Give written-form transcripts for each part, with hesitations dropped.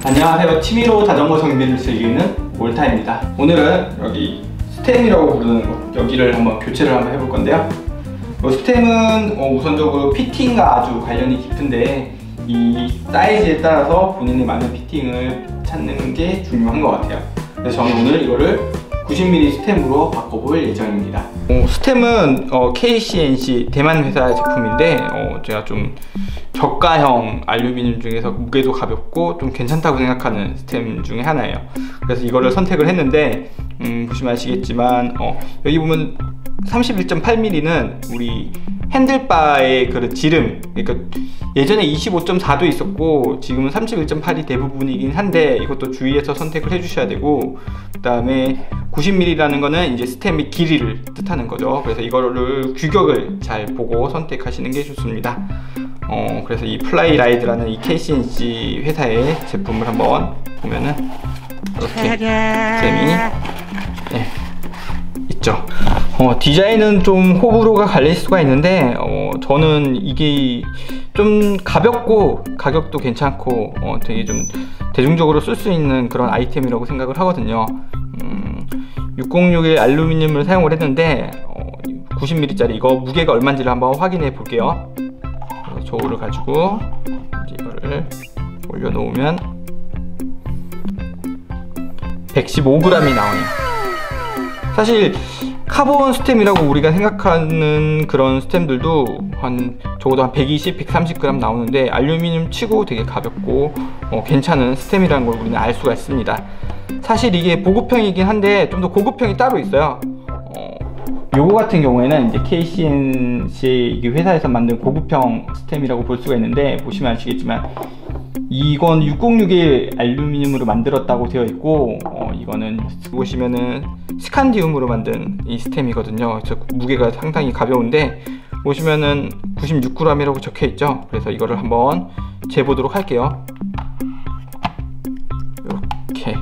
안녕하세요. 취미로 자전거 정비를 즐기는 몰타입니다. 오늘은 여기 스템이라고 부르는 거, 여기를 한번 교체를 한번 해볼 건데요. 스템은 우선적으로 피팅과 아주 관련이 깊은데 이 사이즈에 따라서 본인의 맞는 피팅을 찾는 게 중요한 것 같아요. 그래서 저는 오늘 이거를 90mm 스템으로 바꿔볼 예정입니다. 스템은 KCNC 대만 회사 제품인데 제가 좀 저가형 알루미늄 중에서 무게도 가볍고 좀 괜찮다고 생각하는 스템 중에 하나예요. 그래서 이거를 선택을 했는데 보시면 아시겠지만 여기 보면 31.8mm는 우리 핸들바의 그 지름, 그러니까 예전에 25.4도 있었고 지금은 31.8이 대부분이긴 한데 이것도 주의해서 선택을 해주셔야 되고, 그 다음에 90mm라는 거는 이제 스템의 길이를 뜻하는 거죠. 그래서 이거를 규격을 잘 보고 선택하시는 게 좋습니다. 그래서 이 플라이라이드라는 이 KCNC 회사의 제품을 한번 보면은 이렇게 스템이 있죠. 디자인은 좀 호불호가 갈릴 수가 있는데 저는 이게 좀 가볍고 가격도 괜찮고 되게 좀 대중적으로 쓸 수 있는 그런 아이템이라고 생각을 하거든요. 606의 알루미늄을 사용을 했는데 90mm짜리 이거 무게가 얼마인지를 한번 확인해 볼게요. 저거를 가지고 이제 이거를 올려놓으면 115g이 나와요. 사실 카본 스템이라고 우리가 생각하는 그런 스템들도 적어도 한 120, 130g 나오는데 알루미늄 치고 되게 가볍고 괜찮은 스템이라는 걸 우리는 알 수가 있습니다. 사실 이게 보급형이긴 한데 좀 더 고급형이 따로 있어요. 요거 같은 경우에는 이제 KCNC 회사에서 만든 고급형 스템이라고 볼 수가 있는데, 보시면 아시겠지만 이건 606의 알루미늄으로 만들었다고 되어 있고 이거는 보시면은 스칸디움으로 만든 이 스템이거든요. 그래서 무게가 상당히 가벼운데 보시면은 96g이라고 적혀 있죠. 그래서 이거를 한번 재보도록 할게요. 이렇게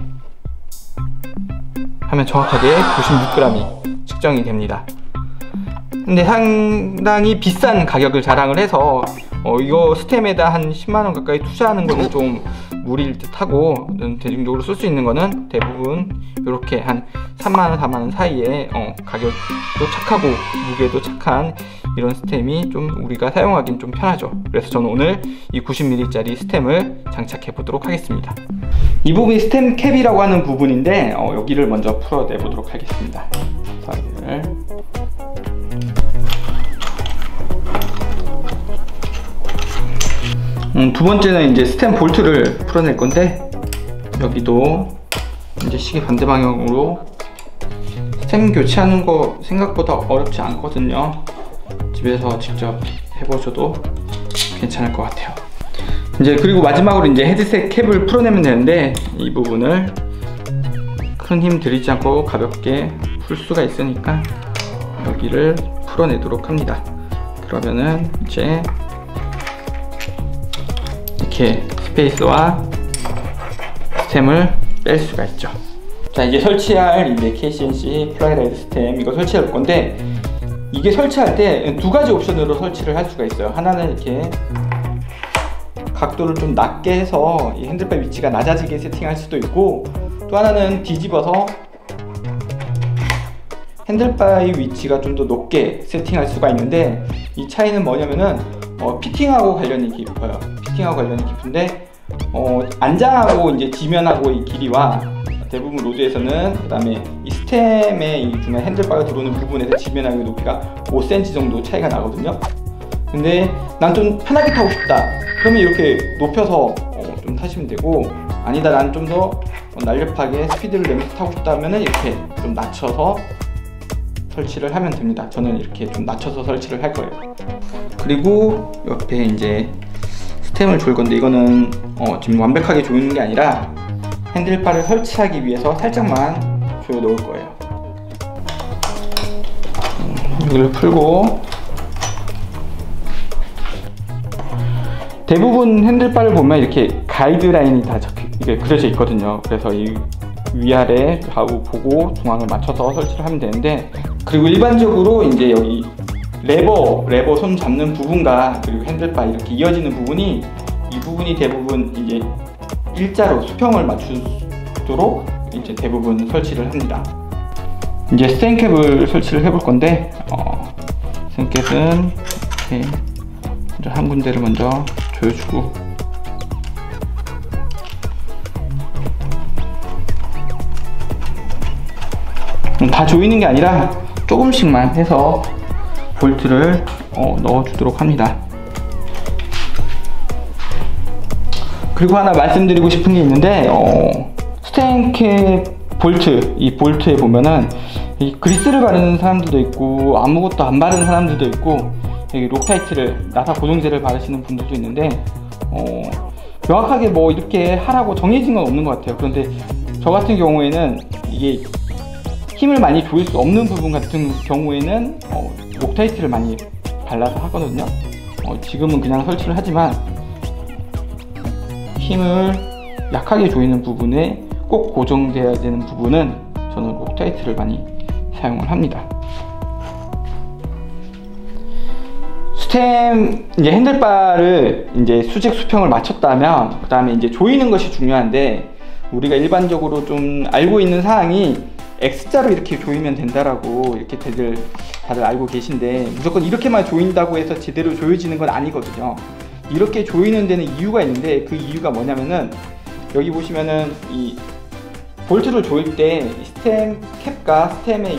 하면 정확하게 96g이 측정이 됩니다. 근데 상당히 비싼 가격을 자랑을 해서 이거 스템에다 한 10만원 가까이 투자하는 거는 좀 무리일 듯 하고, 대중적으로 쓸 수 있는 거는 대부분 이렇게 한 3만원, 4만원 사이에 가격도 착하고 무게도 착한 이런 스템이 좀 우리가 사용하기는 좀 편하죠. 그래서 저는 오늘 이 90mm짜리 스템을 장착해 보도록 하겠습니다. 이 부분이 스템 캡이라고 하는 부분인데 여기를 먼저 풀어내 보도록 하겠습니다. 여기를 두 번째는 이제 스템 볼트를 풀어낼 건데, 여기도 이제 시계 반대 방향으로 스템 교체하는 거 생각보다 어렵지 않거든요. 집에서 직접 해보셔도 괜찮을 것 같아요. 이제 그리고 마지막으로 이제 헤드셋 캡을 풀어내면 되는데, 이 부분을 큰 힘 들이지 않고 가볍게 풀 수가 있으니까 여기를 풀어내도록 합니다. 그러면은 이제 이렇게 스페이스와 스템을 뺄 수가 있죠. 자, 이제 설치할 이제 KCNC 플라이라이드 스템 이거 설치할 건데, 이게 설치할 때 두 가지 옵션으로 설치를 할 수가 있어요. 하나는 이렇게 각도를 좀 낮게 해서 이 핸들바 위치가 낮아지게 세팅할 수도 있고, 또 하나는 뒤집어서 핸들바의 위치가 좀 더 높게 세팅할 수가 있는데, 이 차이는 뭐냐면은 피팅하고 관련이 깊어요. 피팅하고 관련이 깊은데 안장하고 이제 지면하고 이 길이와 대부분 로드에서는, 그 다음에 이 스템의 이 중간 핸들바가 들어오는 부분에서 지면하고 높이가 5cm 정도 차이가 나거든요. 근데 난 좀 편하게 타고 싶다 그러면 이렇게 높여서 좀 타시면 되고, 아니다 난 좀 더 날렵하게 스피드를 내면서 타고 싶다 하면은 이렇게 좀 낮춰서 설치를 하면 됩니다. 저는 이렇게 좀 낮춰서 설치를 할 거예요. 그리고 옆에 이제 스템을 조일 건데, 이거는 지금 완벽하게 조이는 게 아니라 핸들바를 설치하기 위해서 살짝만 조여 놓을 거예요. 여기를 풀고, 대부분 핸들바를 보면 이렇게 가이드라인이 다 이게 그려져 있거든요. 그래서 이 위아래 좌우 보고 중앙을 맞춰서 설치를 하면 되는데, 그리고 일반적으로 이제 여기 레버 손 잡는 부분과 그리고 핸들바 이렇게 이어지는 부분이, 이 부분이 대부분 이제 일자로 수평을 맞추도록 이제 대부분 설치를 합니다. 이제 스텐캡을 설치를 해볼 건데, 스텐캡은 이렇게 먼저 한 군데를 먼저 조여주고, 다 조이는 게 아니라 조금씩만 해서 볼트를 넣어주도록 합니다. 그리고 하나 말씀드리고 싶은 게 있는데, 스텐캡 볼트, 이 볼트에 보면은 이 그리스를 바르는 사람들도 있고 아무것도 안 바르는 사람들도 있고, 여기 록타이트를, 나사 고정제를 바르시는 분들도 있는데, 명확하게 뭐 이렇게 하라고 정해진 건 없는 것 같아요. 그런데 저 같은 경우에는 이게 힘을 많이 조일 수 없는 부분 같은 경우에는 록타이트를 많이 발라서 하거든요. 지금은 그냥 설치를 하지만 힘을 약하게 조이는 부분에 꼭 고정되어야 되는 부분은 저는 록타이트를 많이 사용을 합니다. 스템 이제 핸들바를 이제 수직 수평을 맞췄다면 그 다음에 이제 조이는 것이 중요한데, 우리가 일반적으로 좀 알고 있는 사항이 X자로 이렇게 조이면 된다라고 이렇게 다들 알고 계신데, 무조건 이렇게만 조인다고 해서 제대로 조여지는 건 아니거든요. 이렇게 조이는 데는 이유가 있는데, 그 이유가 뭐냐면은 여기 보시면은 이 볼트를 조일 때 스템 캡과 스템의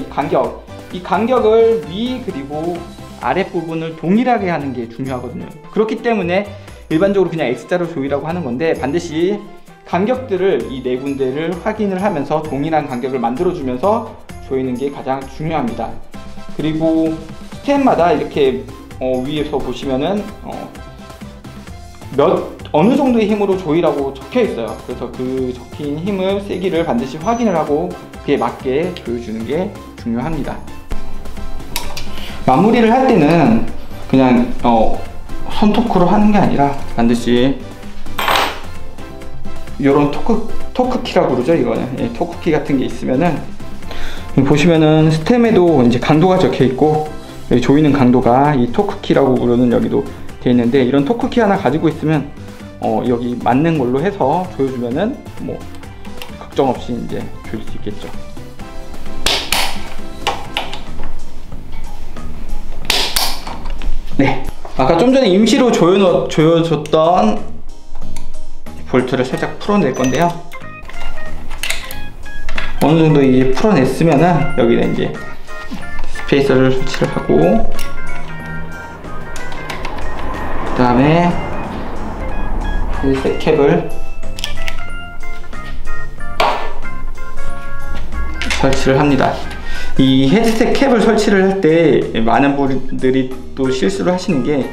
이 간격을 위 그리고 아랫부분을 동일하게 하는 게 중요하거든요. 그렇기 때문에 일반적으로 그냥 X자로 조이라고 하는 건데, 반드시 간격들을 이 네 군데를 확인을 하면서 동일한 간격을 만들어주면서 조이는 게 가장 중요합니다. 그리고 스템마다 이렇게 위에서 보시면은 어느 정도의 힘으로 조이라고 적혀 있어요. 그래서 그 적힌 힘을 세기를 반드시 확인을 하고 그에 맞게 조여주는 게 중요합니다. 마무리를 할 때는 그냥 손토크로 하는 게 아니라 반드시 이런 토크키라고 그러죠. 이거는 토크키 같은 게 있으면은, 보시면은 스템에도 이제 강도가 적혀 있고 조이는 강도가 이 토크키라고 부르는 여기도 되어 있는데, 이런 토크키 하나 가지고 있으면 여기 맞는 걸로 해서 조여주면은 뭐 걱정 없이 이제 조일 수 있겠죠. 네, 아까 좀 전에 임시로 조여줬던 볼트를 살짝 풀어낼 건데요. 어느 정도 이제 풀어냈으면은 여기는 이제 스페이서를 설치를 하고, 그 다음에 헤드셋 캡을 설치를 합니다. 이 헤드셋 캡을 설치를 할 때 많은 분들이 또 실수를 하시는 게,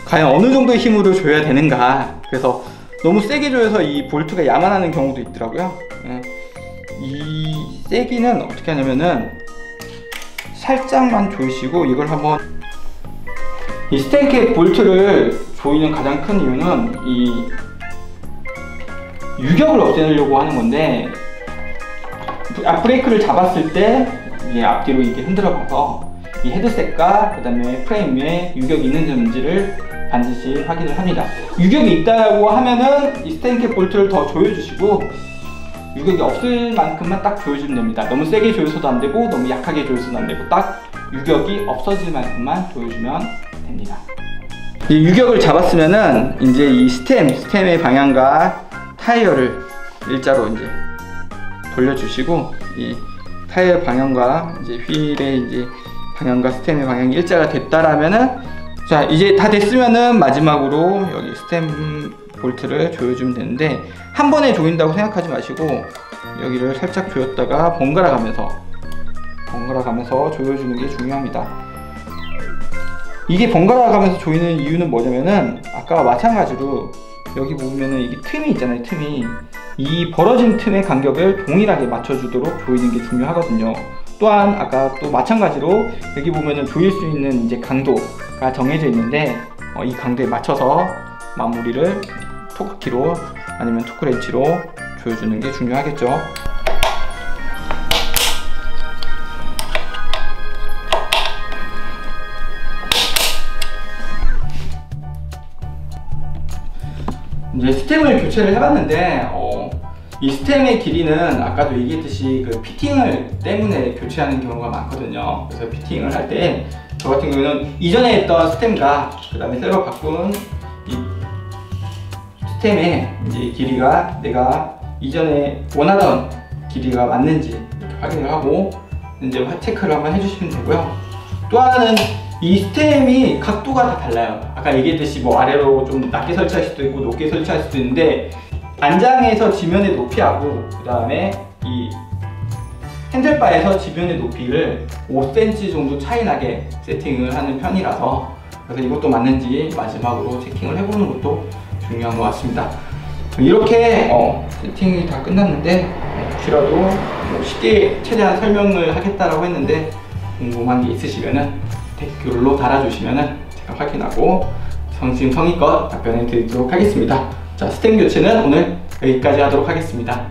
과연 어느 정도의 힘으로 조여야 되는가. 그래서 너무 세게 조여서 이 볼트가 야만하는 경우도 있더라고요. 이 세기는 어떻게 하냐면은 살짝만 조이시고, 이걸 한번, 이 스텐캡 볼트를 조이는 가장 큰 이유는 이 유격을 없애려고 하는 건데, 브레이크를 잡았을 때 이게 앞뒤로 이렇게 흔들어 봐서 이 헤드셋과 그 다음에 프레임 위에 유격이 있는지를 반드시 확인을 합니다. 유격이 있다고 하면은 이 스텐캡 볼트를 더 조여주시고, 유격이 없을 만큼만 딱 조여주면 됩니다. 너무 세게 조여서도 안 되고 너무 약하게 조여서도 안 되고, 딱 유격이 없어질 만큼만 조여주면 됩니다. 이 유격을 잡았으면은 이제 이 스템의 방향과 타이어를 일자로 이제 돌려주시고, 이 타이어 방향과 이제 휠의 이제 방향과 스템의 방향이 일자가 됐다라면은, 자 이제 다 됐으면은 마지막으로 여기 스템 볼트를 조여주면 되는데, 한 번에 조인다고 생각하지 마시고 여기를 살짝 조였다가 번갈아 가면서 조여주는 게 중요합니다. 이게 번갈아 가면서 조이는 이유는 뭐냐면은, 아까와 마찬가지로 여기 보면은 이게 틈이 있잖아요. 이 벌어진 틈의 간격을 동일하게 맞춰주도록 조이는 게 중요하거든요. 또한 아까 또 마찬가지로 여기 보면은 조일 수 있는 이제 강도가 정해져 있는데, 이 강도에 맞춰서 마무리를 토크키로 아니면 토크렌치로 조여주는 게 중요하겠죠. 이제 스템을 교체를 해봤는데 이 스템의 길이는 아까도 얘기했듯이 그 피팅을 때문에 교체하는 경우가 많거든요. 그래서 피팅을 할 때 저 같은 경우는 이전에 했던 스템과 그 다음에 새로 바꾼 이 스템의 이제 길이가 내가 이전에 원하던 길이가 맞는지 이렇게 확인을 하고 이제 체크를 한번 해주시면 되고요. 또 하나는 이 스템이 각도가 다 달라요. 아까 얘기했듯이 뭐 아래로 좀 낮게 설치할 수도 있고 높게 설치할 수도 있는데, 안장에서 지면의 높이하고 그 다음에 이 핸들바에서 지면의 높이를 5cm 정도 차이 나게 세팅을 하는 편이라서, 그래서 이것도 맞는지 마지막으로 체킹을 해보는 것도 중요한 것 같습니다. 이렇게 세팅이 다 끝났는데, 혹시라도 뭐 쉽게 최대한 설명을 하겠다라고 했는데 궁금한 게 있으시면은 댓글로 달아주시면은 제가 확인하고 성심성의껏 답변해 드리도록 하겠습니다. 자, 스템 교체는 오늘 여기까지 하도록 하겠습니다.